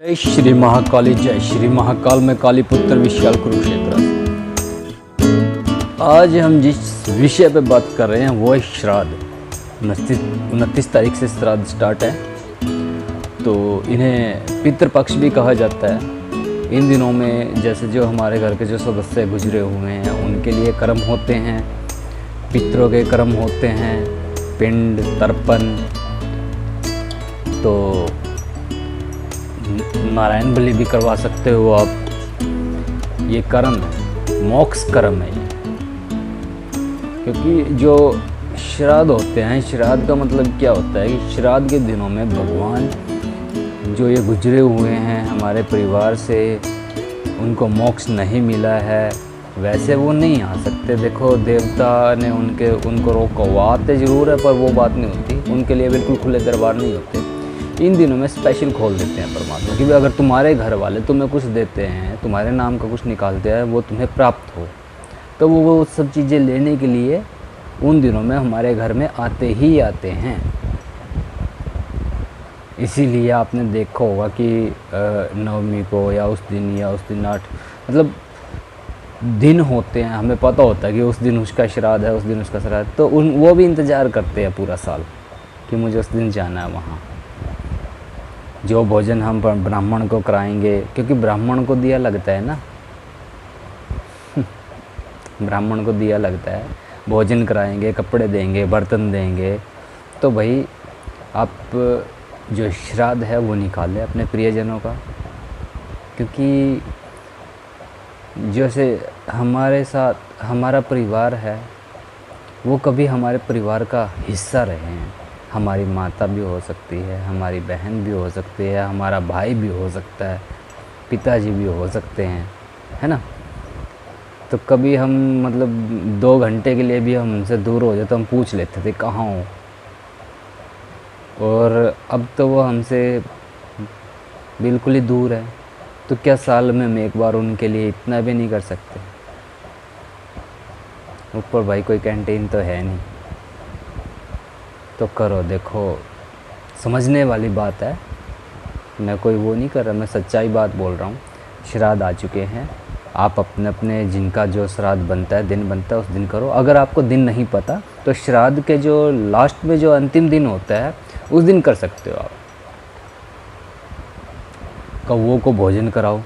जय श्री महाकाली, जय श्री महाकाल में काली पुत्र विशाल कुरुक्षेत्र। आज हम जिस विषय पे बात कर रहे हैं वो है श्राद्ध। 29 तारीख से श्राद्ध स्टार्ट है, तो इन्हें पितृपक्ष भी कहा जाता है। इन दिनों में जैसे जो हमारे घर के जो सदस्य गुजरे हुए हैं उनके लिए कर्म होते हैं, पितरों के कर्म होते हैं, पिंड तर्पण, तो नारायण बलि भी करवा सकते हो आप। ये कर्म है, मोक्ष कर्म है ये। क्योंकि जो श्राद्ध होते हैं, श्राद्ध का मतलब क्या होता है कि श्राद्ध के दिनों में भगवान जो ये गुजरे हुए हैं हमारे परिवार से, उनको मोक्ष नहीं मिला है, वैसे वो नहीं आ सकते। देखो देवता ने उनको रोका हुआ, आते ज़रूर है पर वो बात नहीं होती, उनके लिए बिल्कुल खुले दरबार नहीं होते। इन दिनों में स्पेशल खोल देते हैं परमात्मा कि अगर तुम्हारे घर वाले तुम्हें कुछ देते हैं, तुम्हारे नाम का कुछ निकालते हैं, वो तुम्हें प्राप्त हो, तो वो सब चीज़ें लेने के लिए उन दिनों में हमारे घर में आते ही आते हैं। इसीलिए आपने देखा होगा कि नवमी को या उस दिन 8 मतलब दिन होते हैं, हमें पता होता है कि उस दिन उसका श्राद्ध है, उस दिन उसका श्राद्ध, तो वो भी इंतज़ार करते हैं पूरा साल कि मुझे उस दिन जाना है वहाँ। जो भोजन हम ब्राह्मण को कराएंगे, क्योंकि ब्राह्मण को दिया लगता है ना ब्राह्मण को दिया लगता है, भोजन कराएंगे, कपड़े देंगे, बर्तन देंगे, तो भाई आप जो श्राद्ध है वो निकालें अपने प्रियजनों का। क्योंकि जैसे हमारे साथ हमारा परिवार है, वो कभी हमारे परिवार का हिस्सा रहे हैं। हमारी माता भी हो सकती है, हमारी बहन भी हो सकती है, हमारा भाई भी हो सकता है, पिताजी भी हो सकते हैं, है ना। तो कभी हम मतलब 2 घंटे के लिए भी हम उनसे दूर हो जाए तो हम पूछ लेते थे कहाँ हो, और अब तो वो हमसे बिल्कुल ही दूर है। तो क्या साल में हम एक बार उनके लिए इतना भी नहीं कर सकते? ऊपर भाई कोई कैंटीन तो है नहीं, तो करो। देखो समझने वाली बात है, मैं कोई वो नहीं कर रहा, मैं सच्चाई बात बोल रहा हूँ। श्राद्ध आ चुके हैं, आप अपने अपने जिनका जो श्राद्ध बनता है, दिन बनता है, उस दिन करो। अगर आपको दिन नहीं पता तो श्राद्ध के जो लास्ट में जो अंतिम दिन होता है उस दिन कर सकते हो आप। कौवों को भोजन कराओ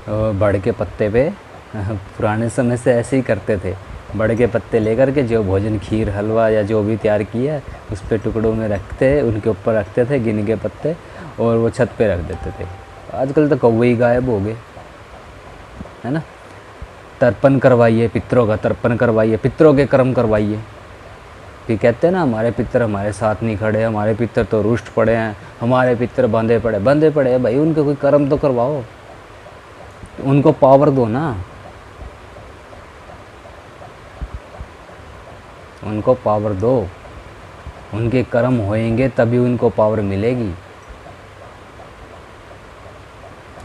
बड़ के पत्ते पे। पुराने समय से ऐसे ही करते थे, बड़ के पत्ते लेकर के जो भोजन, खीर, हलवा या जो भी तैयार किया है उस पे टुकड़ों में रखते, उनके ऊपर रखते थे गिन के पत्ते, और वो छत पे रख देते थे। आजकल तो कौवे ही गायब हो गए, है ना। तर्पण करवाइए, पितरों का तर्पण करवाइए, पितरों के कर्म करवाइए। कि कहते हैं ना हमारे पितर हमारे साथ नहीं खड़े, हमारे पितर तो रुष्ट पड़े हैं, हमारे पितर बंधे पड़े हैं। भाई उनके कोई कर्म तो करवाओ, उनको पावर दो ना, उनको पावर दो। उनके कर्म होएंगे तभी उनको पावर मिलेगी।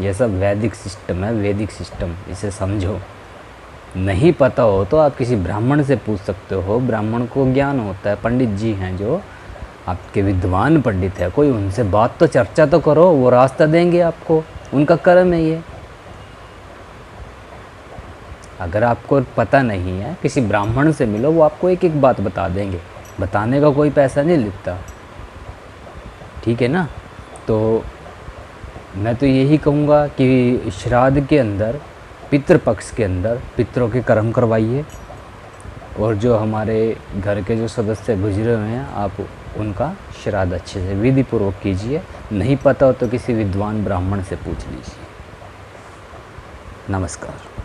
ये सब वैदिक सिस्टम है, वैदिक सिस्टम, इसे समझो। नहीं पता हो तो आप किसी ब्राह्मण से पूछ सकते हो, ब्राह्मण को ज्ञान होता है, पंडित जी हैं जो आपके विद्वान पंडित है, कोई उनसे बात तो चर्चा तो करो, वो रास्ता देंगे आपको, उनका कर्म है ये। अगर आपको पता नहीं है, किसी ब्राह्मण से मिलो, वो आपको एक एक बात बता देंगे, बताने का कोई पैसा नहीं लगता, ठीक है ना। तो मैं तो यही कहूँगा कि श्राद्ध के अंदर, पितृपक्ष के अंदर पितरों के कर्म करवाइए, और जो हमारे घर के जो सदस्य गुजरे हुए हैं आप उनका श्राद्ध अच्छे से विधि पूर्वक कीजिए। नहीं पता हो तो किसी विद्वान ब्राह्मण से पूछ लीजिए। नमस्कार।